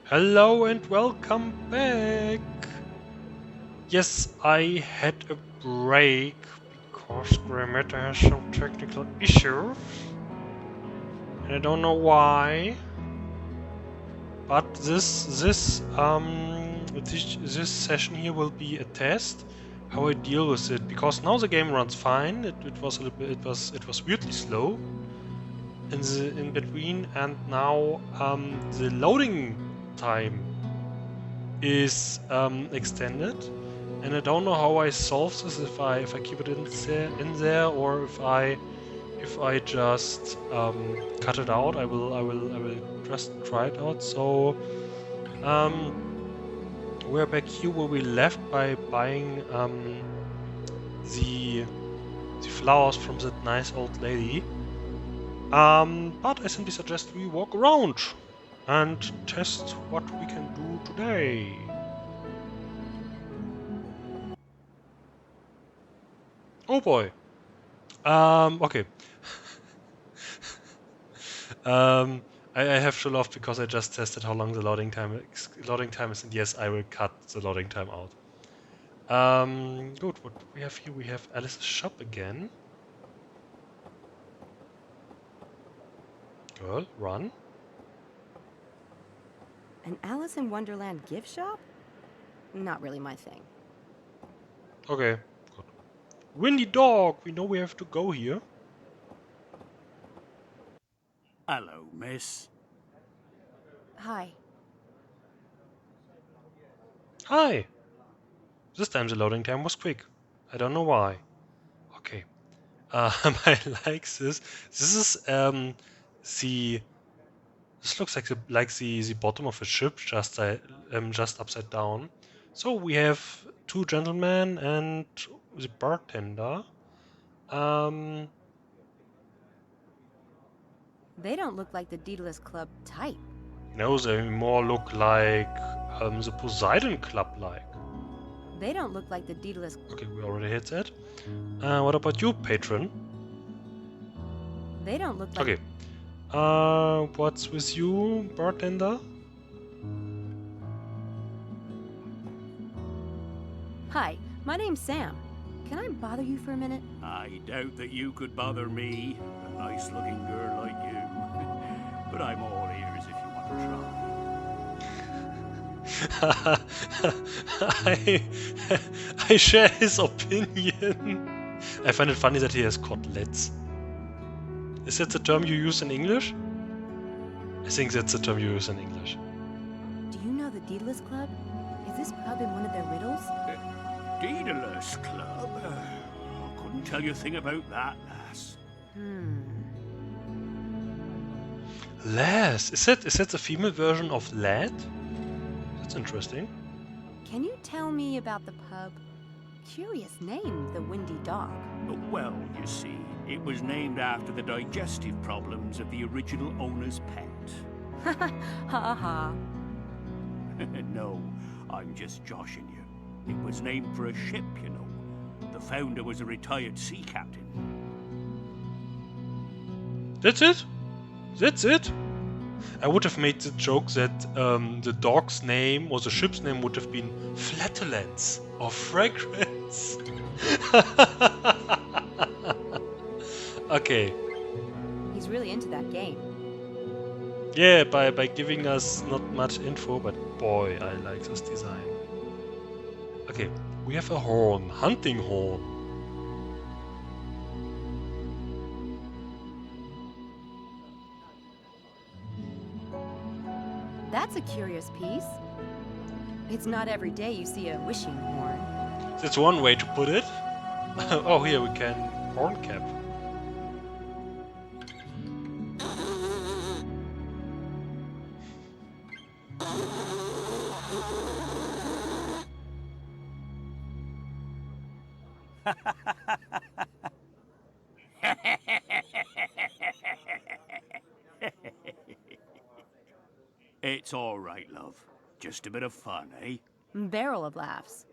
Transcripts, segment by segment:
Hello and welcome back! Yes, I had a break because Grammatica has some technical issues. And I don't know why. But this session here will be a test how I deal with it, because now the game runs fine. It was a little bit it was weirdly slow in between, and now the loading time is extended, and I don't know how I solve this, if I keep it in there or if I just cut it out. I will just try it out. So we're back here where we left by buying the flowers from that nice old lady. But I simply suggest we walk around and test what we can do today. Oh boy. Okay. I have to laugh because I just tested how long the loading time is, and yes, I will cut the loading time out. Good. What we have here? We have Alice's shop again. Girl, run. An Alice in Wonderland gift shop? Not really my thing. Okay. Good. Windy dog. We know we have to go here. Hello, miss. Hi. Hi. This time the loading time was quick. I don't know why. Okay. I like this. This is the. This looks like the bottom of a ship, just upside down. So we have two gentlemen and the bartender. Um, They don't look like the Daedalus Club type. no, they more look like the Poseidon Club like. They don't look like the Daedalus. Okay, we already hit that. What about you, patron? They don't look like. Okay. What's with you, bartender? Hi, my name's Sam. Can I bother you for a minute? I doubt that you could bother me, a nice-looking girl like you. But I'm all ears if you want to try. I, I share his opinion. I find it funny that he has koteletts. Is that the term you use in English? I think that's the term you use in English. Do you know the Daedalus Club? Is this pub in one of their riddles? Daedalus Club? I couldn't tell you a thing about that, lass. Lass. Is that the female version of lad? That's interesting. Can you tell me about the pub? Curious name, the Windy Dog. Well, you see, it was named after the digestive problems of the original owner's pet. Ha ha. No, I'm just joshing you. It was named for a ship, you know. The founder was a retired sea captain. That's it? That's it? I would have made the joke that the dog's name or the ship's name would have been Flatulence or Fragrance. Okay. He's really into that game. Yeah, by giving us not much info, but boy, I like this design. Okay, we have a horn, hunting horn. That's a curious piece. It's not every day you see a wishing horn. That's one way to put it. Oh, here we can horn cap. It's all right, love. Just a bit of fun, eh? Barrel of laughs.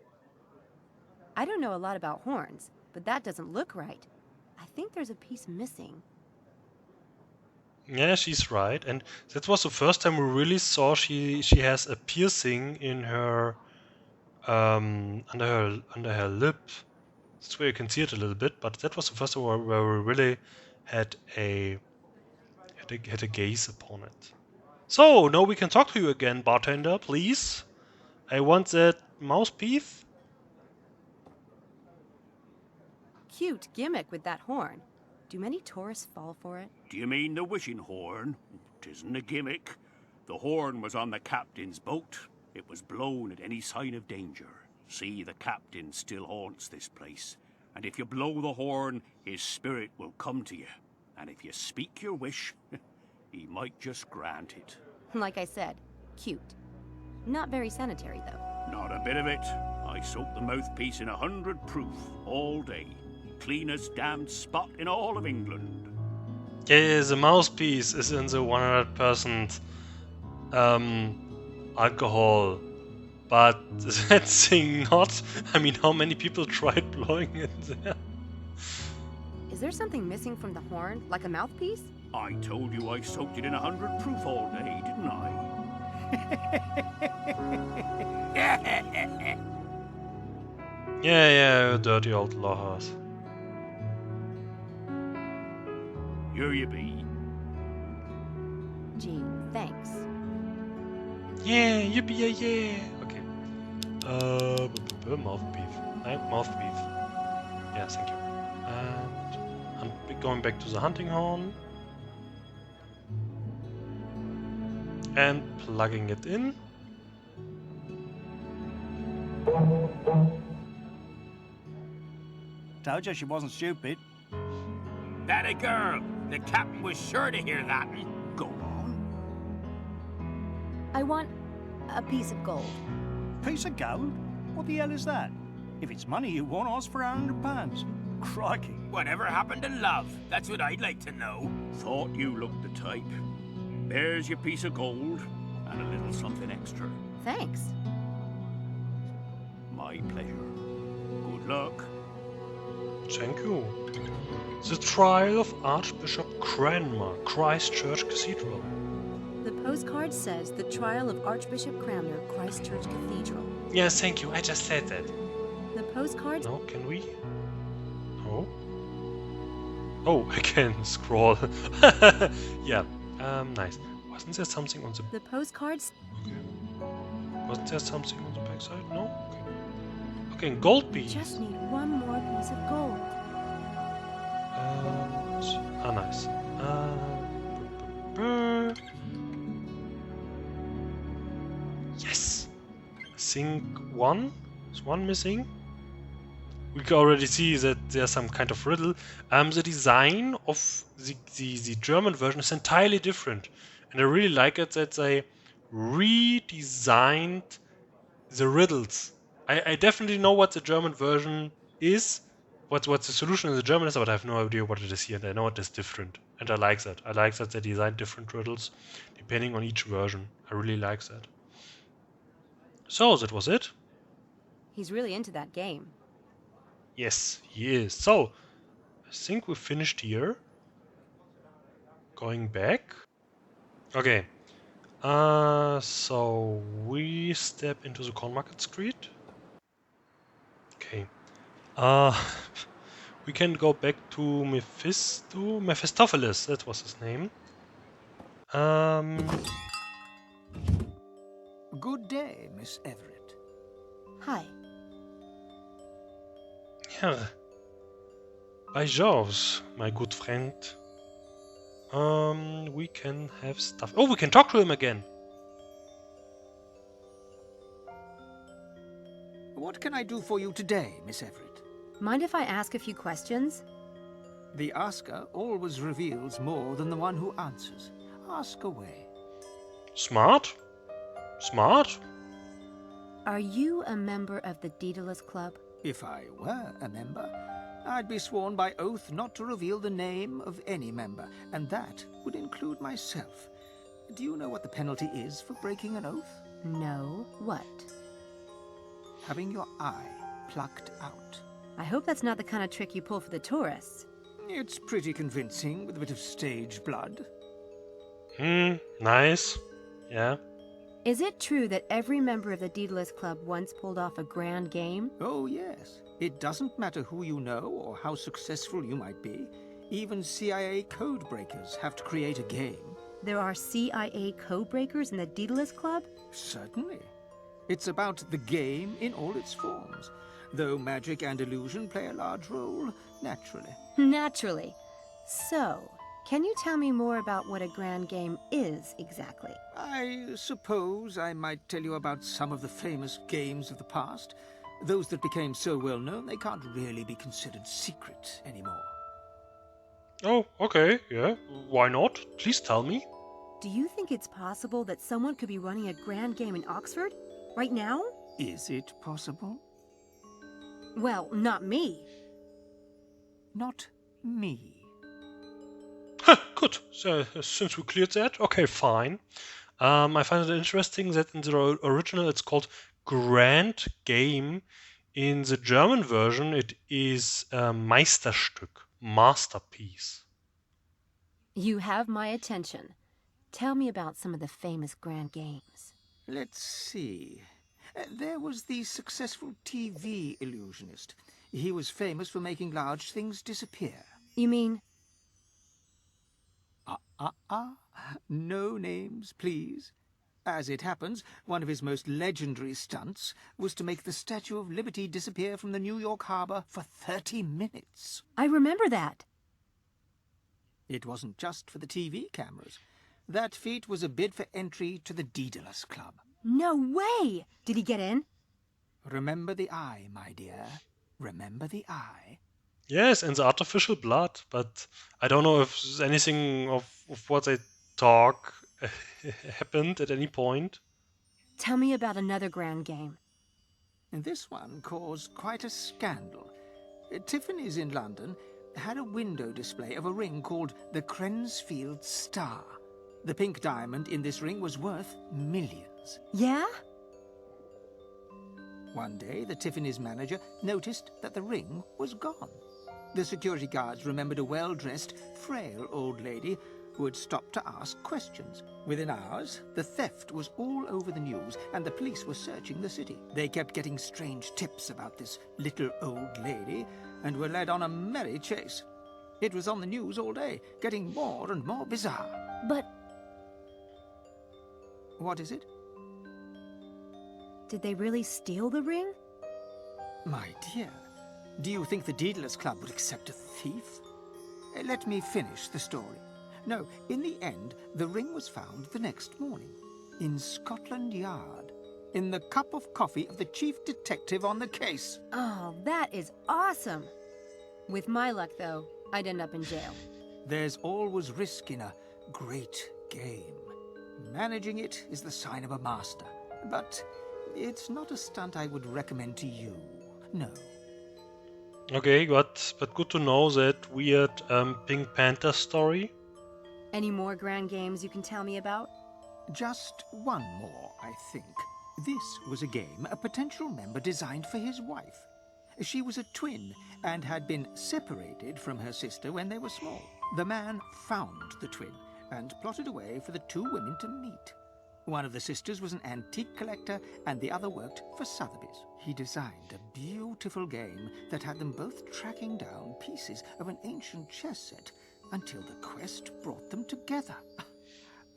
I don't know a lot about horns, but that doesn't look right. I think there's a piece missing. Yeah, she's right, and that was the first time we really saw she has a piercing in her under her lip. That's where you can see it a little bit, but that was the first time where we really had had a gaze upon it. So now we can talk to you again, bartender, please. I want that mouthpiece. Cute gimmick with that horn. Do many tourists fall for it? Do you mean the wishing horn? 'Tisn't a gimmick. The horn was on the captain's boat. It was blown at any sign of danger. See, the captain still haunts this place. And if you blow the horn, his spirit will come to you. And if you speak your wish, he might just grant it. Like I said, cute. Not very sanitary, though. Not a bit of it. I soaked the mouthpiece in 100 proof all day. Cleanest damned spot in all of England. Yeah, the mouthpiece is in the 100% alcohol, but that thing not. I mean, how many people tried blowing it there? Is there something missing from the horn, like a mouthpiece? I told you I soaked it in 100 proof all day, didn't I? Yeah, you dirty old lawhorse. Here you be. Gee, thanks. Yeah, yippee, yeah. Okay. Mouthpiece. Mouthpiece. Yeah, thank you. And I'm going back to the hunting horn. And plugging it in. Told you she wasn't stupid. That a girl. The captain was sure to hear that. Go on. I want a piece of gold. Piece of gold? What the hell is that? If it's money you want, ask for £100. Crikey. Whatever happened to love? That's what I'd like to know. Thought you looked the type. There's your piece of gold, and a little something extra. Thanks. My pleasure. Good luck. Thank you. The trial of Archbishop Cranmer, Christchurch Cathedral. The postcard says the trial of Archbishop Cranmer, Christchurch Cathedral. Yes, thank you. I just said that. The postcard. No, can we? No. Oh, I can scroll. Yeah. Nice. Wasn't there something on the? The postcards. Okay. Wasn't there something on the backside? No. Okay. Okay, gold piece. Just need one more piece of gold. Nice. Yes. I think one. Is one missing? We can already see that there's some kind of riddle. The design of the German version is entirely different, and I really like it that they redesigned the riddles. I definitely know what the German version is, what the solution in the German is, but I have no idea what it is here, and I know it is different, and I like that. I like that they design different riddles depending on each version. I really like that. So that was it. He's really into that game. Yes, he is. So, I think we finished here. Going back. Okay. So we step into the Corn Market Street. Okay. We can go back to Mephistopheles. That was his name. Good day, Miss Everett. Hi. Yeah. By Georges, my good friend. We can have stuff. Oh, we can talk to him again. What can I do for you today, Miss Everett? Mind if I ask a few questions? The asker always reveals more than the one who answers. Ask away. Smart. Smart. Are you a member of the Daedalus Club? If I were a member, I'd be sworn by oath not to reveal the name of any member, and that would include myself. Do you know what the penalty is for breaking an oath? No. What? Having your eye plucked out. I hope that's not the kind of trick you pull for the tourists. It's pretty convincing with a bit of stage blood. Nice. Yeah. Is it true that every member of the Daedalus Club once pulled off a grand game? Oh, yes. It doesn't matter who you know or how successful you might be. Even CIA code breakers have to create a game. There are CIA code breakers in the Daedalus Club? Certainly. It's about the game in all its forms, though magic and illusion play a large role, naturally. Naturally. So, can you tell me more about what a grand game is exactly? I suppose I might tell you about some of the famous games of the past. Those that became so well known they can't really be considered secret anymore. Oh, okay. Yeah. Why not? Please tell me. Do you think it's possible that someone could be running a grand game in Oxford? Right now? Is it possible? Well, not me. Not me. Good. So, since we cleared that, okay, fine. I find it interesting that in the original it's called Grand Game. In the German version, it is Meisterstück, masterpiece. You have my attention. Tell me about some of the famous grand games. Let's see. There was the successful TV illusionist. He was famous for making large things disappear. You mean... No names, please. As it happens, one of his most legendary stunts was to make the Statue of Liberty disappear from the New York harbor for 30 minutes. I remember that. It wasn't just for the TV cameras. That feat was a bid for entry to the Daedalus Club. No way! Did he get in? Remember the eye, my dear. Remember the eye. Yes, and the artificial blood, but I don't know if anything of what they talk happened at any point. Tell me about another grand game. And this one caused quite a scandal. Tiffany's in London had a window display of a ring called the Crensfield Star. The pink diamond in this ring was worth millions. Yeah? One day, the Tiffany's manager noticed that the ring was gone. The security guards remembered a well-dressed, frail old lady who had stopped to ask questions. Within hours, the theft was all over the news, and the police were searching the city. They kept getting strange tips about this little old lady, and were led on a merry chase. It was on the news all day, getting more and more bizarre. But What is it? did they really steal the ring? My dear, do you think the Daedalus Club would accept a thief? Let me finish the story. No, in the end, the ring was found the next morning, in Scotland Yard, in the cup of coffee of the chief detective on the case. Oh, that is awesome! With my luck, though, I'd end up in jail. There's always risk in a great game. Managing it is the sign of a master, but it's not a stunt I would recommend to you, no. Okay, but good to know that weird Pink Panther story. Any more grand games you can tell me about? Just one more, I think. This was a game a potential member designed for his wife. She was a twin and had been separated from her sister when they were small. The man found the twin and plotted a way for the two women to meet. One of the sisters was an antique collector and the other worked for Sotheby's. He designed a beautiful game that had them both tracking down pieces of an ancient chess set until the quest brought them together.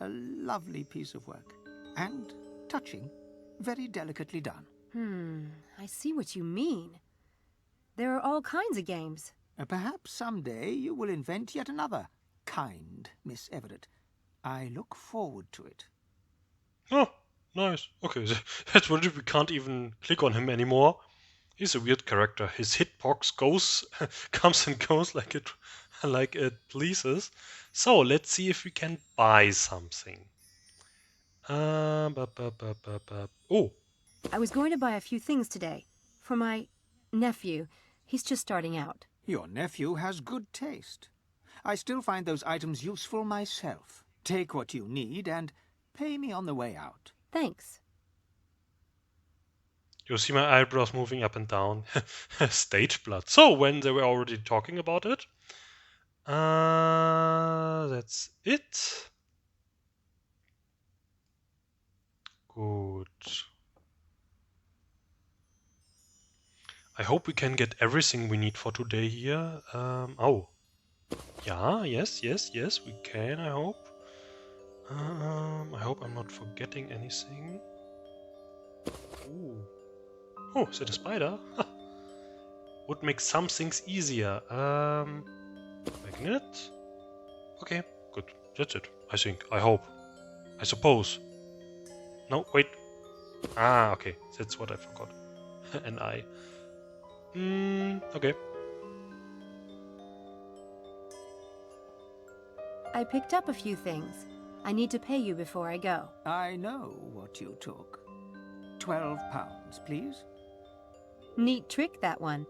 A lovely piece of work. And touching, very delicately done. I see what you mean. There are all kinds of games. Perhaps someday you will invent yet another kind, Miss Everett. I look forward to it. Oh, nice. Okay, that's weird. We can't even click on him anymore. He's a weird character. His hitbox goes, comes and goes like it pleases. So let's see if we can buy something. Oh, I was going to buy a few things today. For my nephew. He's just starting out. Your nephew has good taste. I still find those items useful myself. Take what you need and pay me on the way out. Thanks. you see my eyebrows moving up and down. Stage blood. So when they were already talking about it, that's it. Gut. I hope we can get everything we need for today here. Oh. Yeah, yes, we can, I hope. I hope I'm not forgetting anything. Ooh. Oh, is that a spider? Would make some things easier. Magnet? Okay, good. That's it, I think. I hope. I suppose. No, wait. Ah, okay. That's what I forgot. An eye. Okay. I picked up a few things. I need to pay you before I go. I know what you took. £12, please. Neat trick, that one.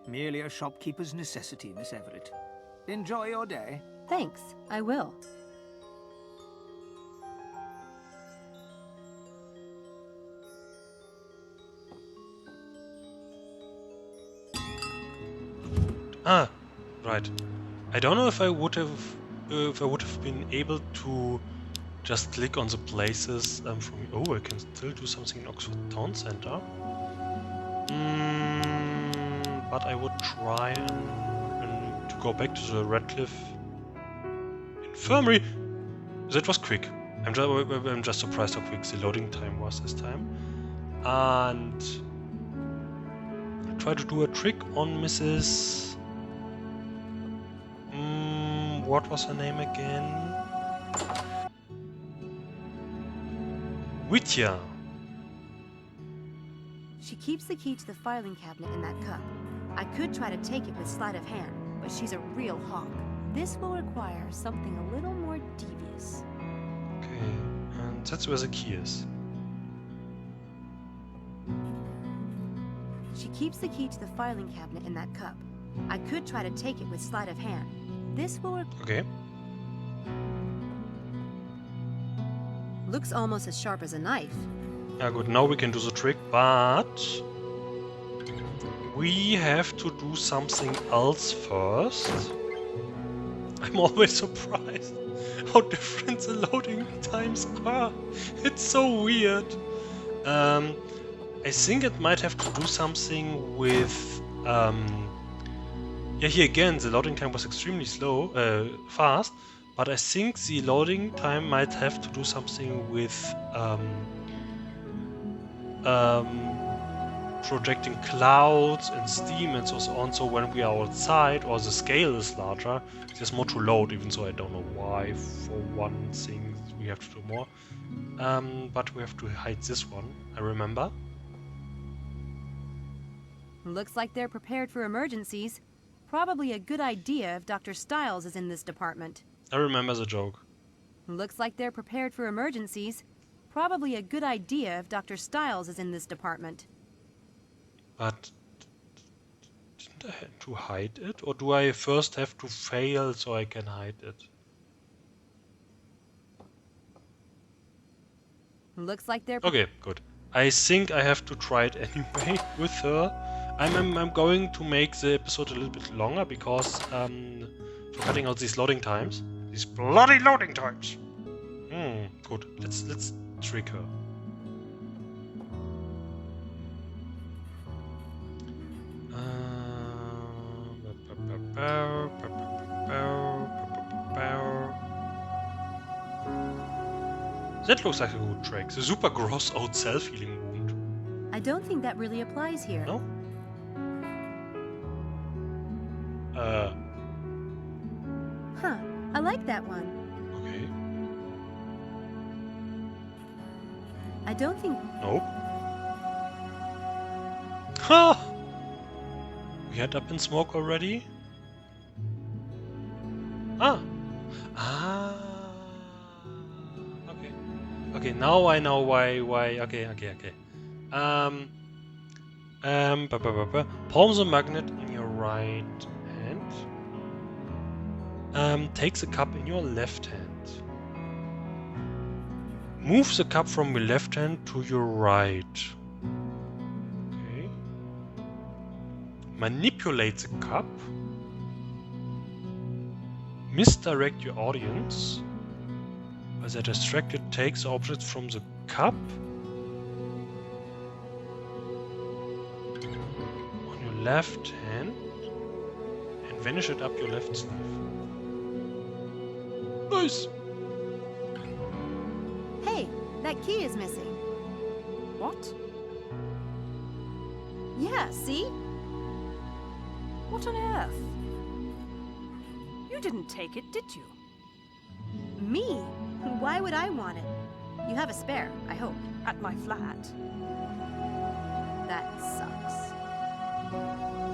Merely a shopkeeper's necessity, Miss Everett. Enjoy your day. Thanks, I will. Ah, right. I don't know if I would have been able to just click on the places from. Oh, I can still do something in Oxford Town Center. But I would try and to go back to the Radcliffe Infirmary. That was quick. I'm just surprised how quick the loading time was this time. And try to do a trick on Mrs. What was her name again? Witya. She keeps the key to the filing cabinet in that cup. I could try to take it with sleight of hand, but she's a real hawk. This will require something a little more devious. Okay, and that's where the key is. She keeps the key to the filing cabinet in that cup. I could try to take it with sleight of hand. This will Okay. looks almost as sharp as a knife. Yeah, good. Now we can do the trick, but we have to do something else first. I'm always surprised how different the loading times are. It's so weird. I think it might have to do something with yeah, here again the loading time was extremely slow, fast, but I think the loading time might have to do something with projecting clouds and steam and so on, so when we are outside or the scale is larger, there's more to load, even though I don't know why for one thing we have to do more. But we have to hide this one, I remember. Looks like they're prepared for emergencies. Probably a good idea if Dr. Stiles is in this department. I remember the joke. Looks like they're prepared for emergencies. Probably a good idea if Dr. Stiles is in this department. But didn't I have to hide it? Or do I first have to fail so I can hide it? Looks like they're Okay, good. I think I have to try it anyway with her. I'm going to make the episode a little bit longer because for cutting out these loading times. These bloody loading times! Good. Let's trick her. That looks like a good trick. The super gross out self-healing wound. I don't think that really applies here. No? Huh. I like that one. Okay. I don't think... Nope. Ha! We had up in smoke already? Ah! Ah! Okay. Okay, now I know why... Okay. Palm the magnet in your right hand. Take the cup in your left hand. Move the cup from your left hand to your right. Okay. Manipulate the cup. Misdirect your audience. As they're distracted, takes objects from the cup. On your left hand. And vanish it up your left sleeve. Nice! Hey, that key is missing. What? Yeah, see? What on earth? You didn't take it, did you? Me? Why would I want it? You have a spare, I hope. At my flat. That sucks.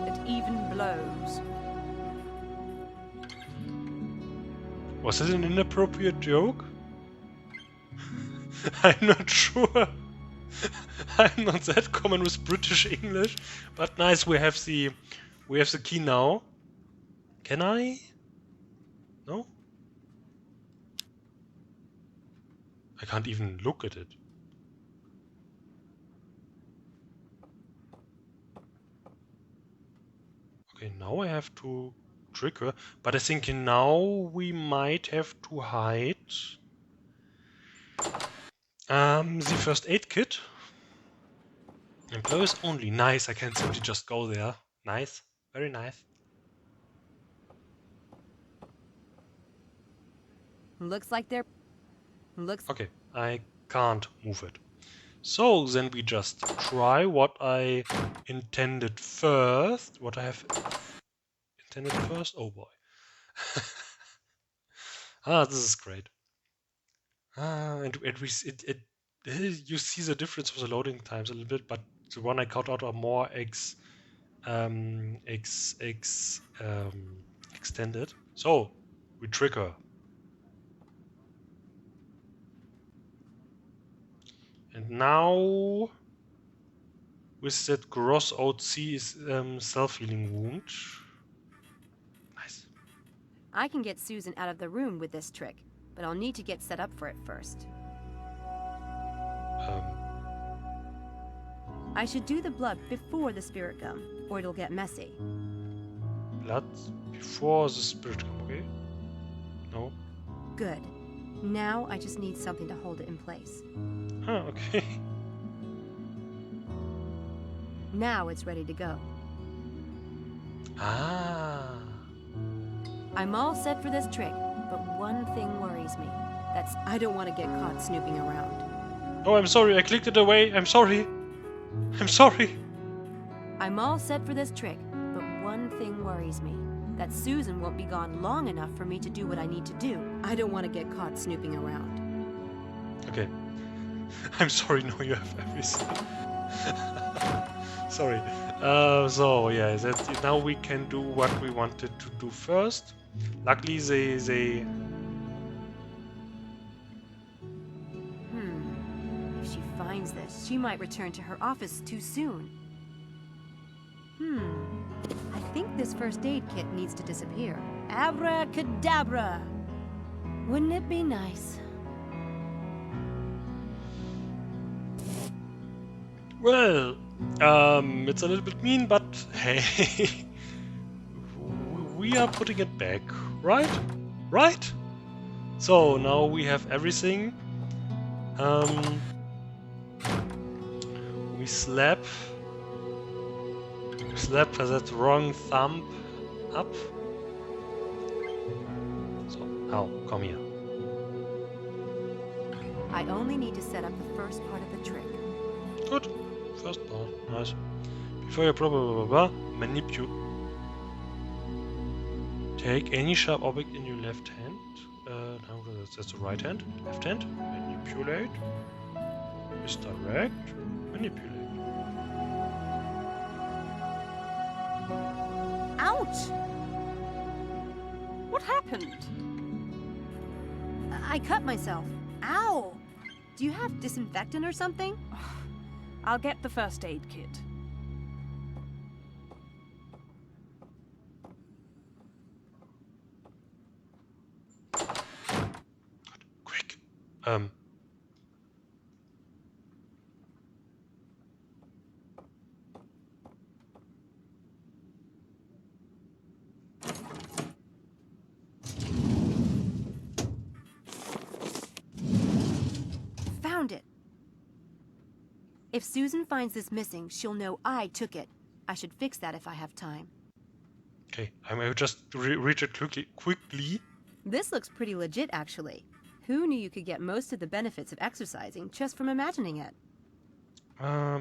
It even blows. Was it an inappropriate joke? I'm not sure. I'm not that common with British English, but nice. We have the key now. Can I? No. I can't even look at it. Okay, now I have to trick her, but I think now we might have to hide the first aid kit. Employees only. Nice, I can simply just go there. Nice, very nice. Looks like they're... Okay, I can't move it. So then we just try what I intended first. What I have intended first? Oh boy. This is great. And you see the difference of the loading times a little bit, but the one I cut out are more extended. So we trigger. And now with that gross OC is self-healing wound. Nice. I can get Susan out of the room with this trick, but I'll need to get set up for it first. I should do the blood before the spirit gum, or it'll get messy. Blood before the spirit gum, okay? No. Good. Now I just need something to hold it in place. Okay. Now it's ready to go. I'm all set for this trick, but one thing worries me. That's I don't want to get caught snooping around. Oh, I'm sorry, I clicked it away. I'm sorry. I'm sorry. I'm all set for this trick, but one thing worries me. That Susan won't be gone long enough for me to do what I need to do. I don't want to get caught snooping around. Okay. I'm sorry, no, you have everything. Sorry. So, yeah, now we can do what we wanted to do first. Luckily, they... If she finds this, she might return to her office too soon. I think this first aid kit needs to disappear. Abracadabra! Wouldn't it be nice? Well, it's a little bit mean, but hey, we are putting it back, right? Right? So now we have everything. We slap that wrong thumb up. So now come here. I only need to set up the first part of the trick. Good. First part. Nice. Before you blah blah blah blah, manipulate. Take any sharp object in your left hand. No, that's the right hand. Left hand. Manipulate. Misdirect. Manipulate. Ouch! What happened? I cut myself. Ow! Do you have disinfectant or something? I'll get the first aid kit. Quick. If Susan finds this missing, she'll know I took it. I should fix that if I have time. Okay, I may just read it quickly. This looks pretty legit, actually. Who knew you could get most of the benefits of exercising just from imagining it?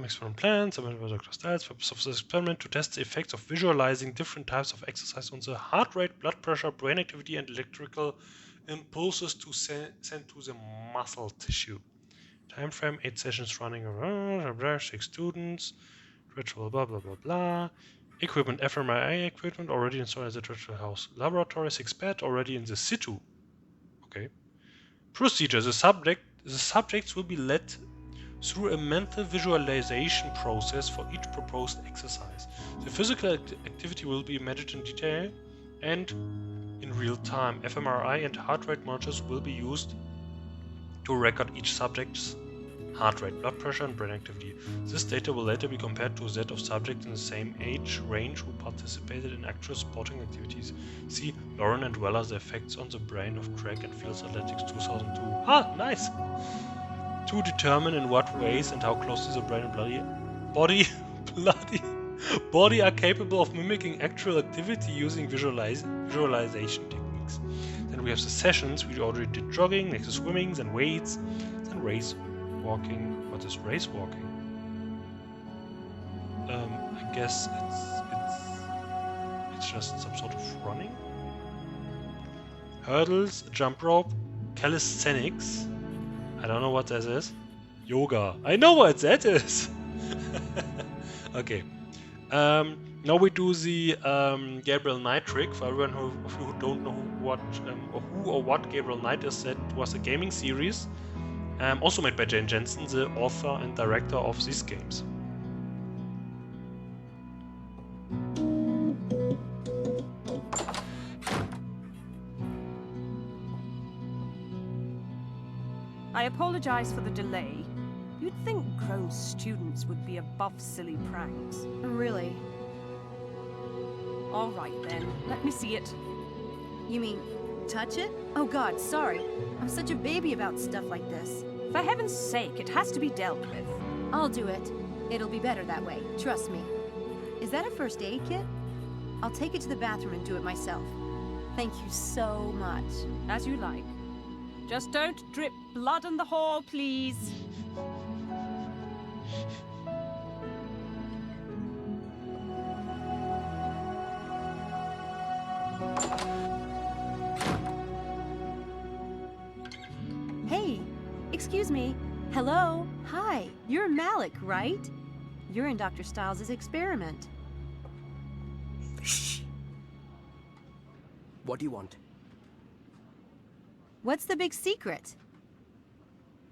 Experiment plans, submitted by Dr. Stiles for purpose of this experiment to test the effects of visualizing different types of exercise on the heart rate, blood pressure, brain activity, and electrical impulses to send to the muscle tissue. Time frame: 8 sessions running around, 6 students, ritual, blah blah blah blah. Equipment: fMRI equipment already installed at the Ritual House. Laboratory: 6 bed already in the situ. Okay. Procedure: the subjects will be led through a mental visualization process for each proposed exercise. The physical activity will be imagined in detail and in real time. fMRI and heart rate monitors will be used to record each subject's heart rate, blood pressure, and brain activity. This data will later be compared to that of subjects in the same age range who participated in actual sporting activities. See Lauren and Weller, The Effects on the Brain of Track and Field Athletics 2002. Ah, nice! To determine in what ways and how closely the brain and body are capable of mimicking actual activity using visualization techniques. Then we have the sessions. We already did jogging, next to swimming, then weights, then race walking. What is race walking? I guess it's just some sort of running. Hurdles, jump rope, calisthenics. I don't know what that is. Yoga. I know what that is. Okay. Now we do the Gabriel Knight trick. For everyone who don't know who or what Gabriel Knight is, that was a gaming series, also made by Jane Jensen, the author and director of these games. I apologize for the delay. You'd think grown students would be above silly pranks. Really? All right then, let me see it. You mean, touch it? Oh God, sorry. I'm such a baby about stuff like this. For heaven's sake, it has to be dealt with. I'll do it. It'll be better that way, trust me. Is that a first aid kit? I'll take it to the bathroom and do it myself. Thank you so much. As you like. Just don't drip blood in the hall, please. Hey, excuse me. Hello? Hi, you're Malik, right? You're in Dr. Stiles' experiment. Shh. What do you want? What's the big secret?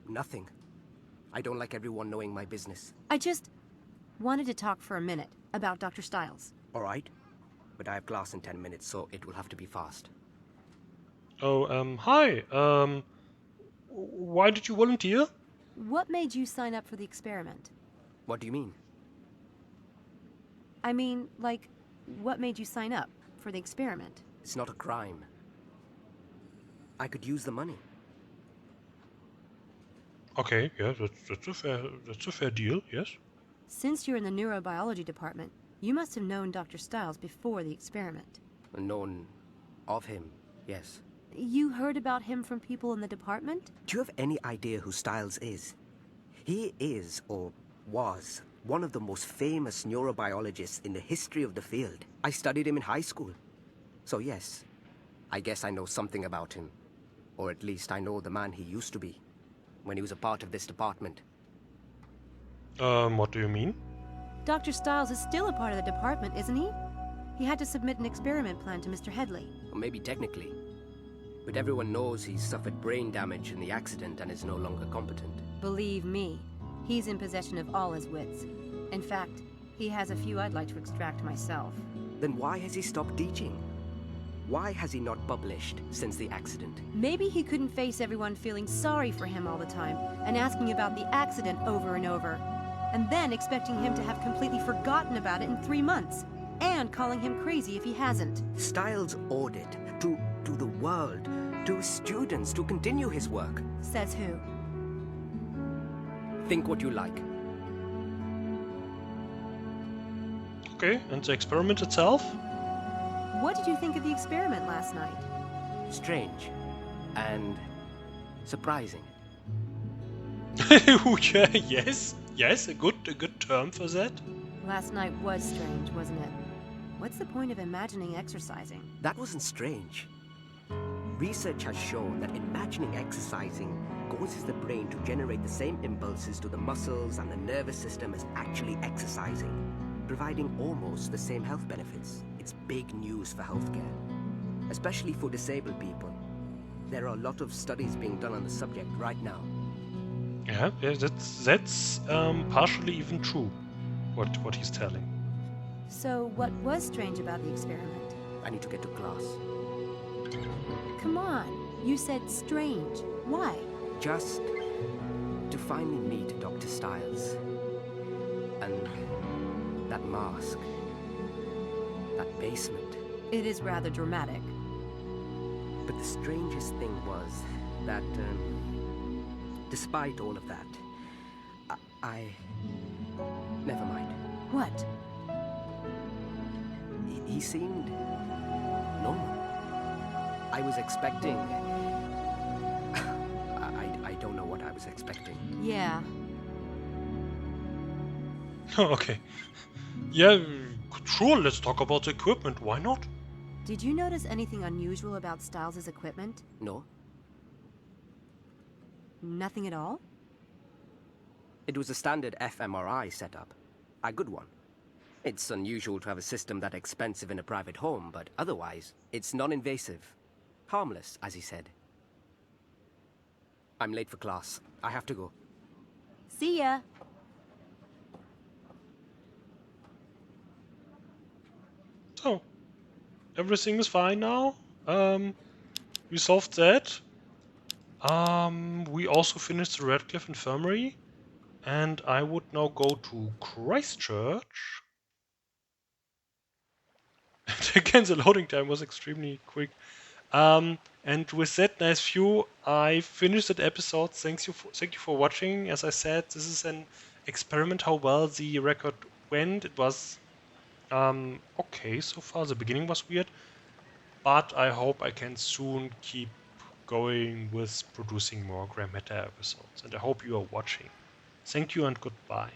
Nothing. I don't like everyone knowing my business. I just wanted to talk for a minute about Dr. Stiles. All right? But I have class in 10 minutes, so it will have to be fast. Oh, hi. Why did you volunteer? What made you sign up for the experiment? What do you mean? I mean, like, what made you sign up for the experiment? It's not a crime. I could use the money. Okay, yeah, that's a fair deal, yes. Since you're in the neurobiology department, you must have known Dr. Stiles before the experiment. Known of him, yes. You heard about him from people in the department? Do you have any idea who Stiles is? He is, or was, one of the most famous neurobiologists in the history of the field. I studied him in high school. So yes, I guess I know something about him. Or at least I know the man he used to be, when he was a part of this department. What do you mean? Dr. Stiles is still a part of the department, isn't he? He had to submit an experiment plan to Mr. Headley. Or maybe technically. But everyone knows he's suffered brain damage in the accident and is no longer competent. Believe me, he's in possession of all his wits. In fact, he has a few I'd like to extract myself. Then why has he stopped teaching? Why has he not published since the accident? Maybe he couldn't face everyone feeling sorry for him all the time and asking about the accident over and over, and then expecting him to have completely forgotten about it in 3 months, and calling him crazy if he hasn't. Stiles owed it to the world, to students, to continue his work. Says who? Think what you like. Okay, and the experiment itself? What did you think of the experiment last night? Strange. And surprising. Yeah, yes, a good term for that. Last night was strange, wasn't it? What's the point of imagining exercising? That wasn't strange. Research has shown that imagining exercising causes the brain to generate the same impulses to the muscles and the nervous system as actually exercising, providing almost the same health benefits. It's big news for healthcare, especially for disabled people. There are a lot of studies being done on the subject right now. Yeah, that's partially even true. What he's telling. So, what was strange about the experiment? I need to get to class. Come on, you said strange. Why? Just to finally meet Dr. Styles. And that mask. That basement. It is rather dramatic. But the strangest thing was that, despite all of that, I... Never mind. What? He seemed normal. I was expecting... I don't know what I was expecting. Yeah. Okay. Yeah, sure, let's talk about the equipment. Why not? Did you notice anything unusual about Styles' equipment? No? Nothing at all? It was a standard fMRI setup. A good one. It's unusual to have a system that expensive in a private home, but otherwise, it's non-invasive. Harmless, as he said. I'm late for class. I have to go. See ya! So, everything is fine now. We solved that. We also finished the Radcliffe Infirmary. And I would now go to Christchurch. And again, the loading time was extremely quick. And with that nice view, I finished that episode. Thank you for watching. As I said, this is an experiment how well the record went. It was okay so far. The beginning was weird, but I hope I can soon keep going with producing more Grand Matter episodes. And I hope you are watching. Thank you and goodbye.